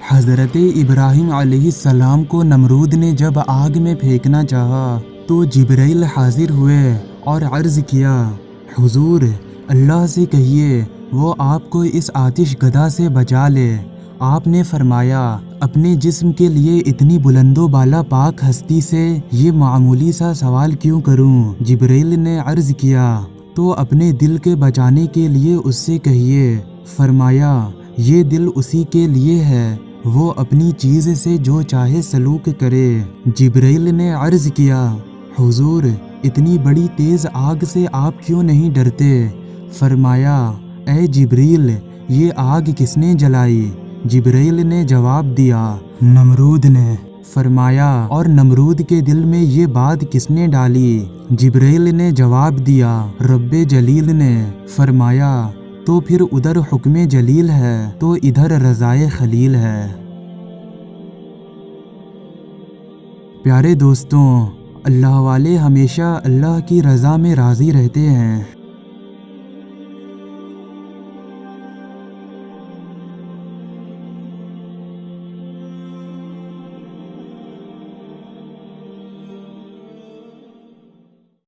حضرت ابراہیم علیہ السلام کو نمرود نے جب آگ میں پھینکنا چاہا تو جبرائیل حاضر ہوئے اور عرض کیا، حضور اللہ سے کہیے وہ آپ کو اس آتش گدا سے بچا لے۔ آپ نے فرمایا، اپنے جسم کے لیے اتنی بلند و بالا پاک ہستی سے یہ معمولی سا سوال کیوں کروں؟ جبرائیل نے عرض کیا، تو اپنے دل کے بچانے کے لیے اس سے کہیے۔ فرمایا، یہ دل اسی کے لیے ہے، وہ اپنی چیز سے جو چاہے سلوک کرے۔ جبرائیل نے عرض کیا، حضور اتنی بڑی تیز آگ سے آپ کیوں نہیں ڈرتے؟ فرمایا، اے جبرائیل یہ آگ کس نے جلائی؟ جبرائیل نے جواب دیا، نمرود نے۔ فرمایا، اور نمرود کے دل میں یہ بات کس نے ڈالی؟ جبرائیل نے جواب دیا، رب جلیل نے۔ فرمایا، تو پھر ادھر حکم جلیل ہے تو ادھر رضائے خلیل ہے۔ پیارے دوستوں، اللہ والے ہمیشہ اللہ کی رضا میں راضی رہتے ہیں۔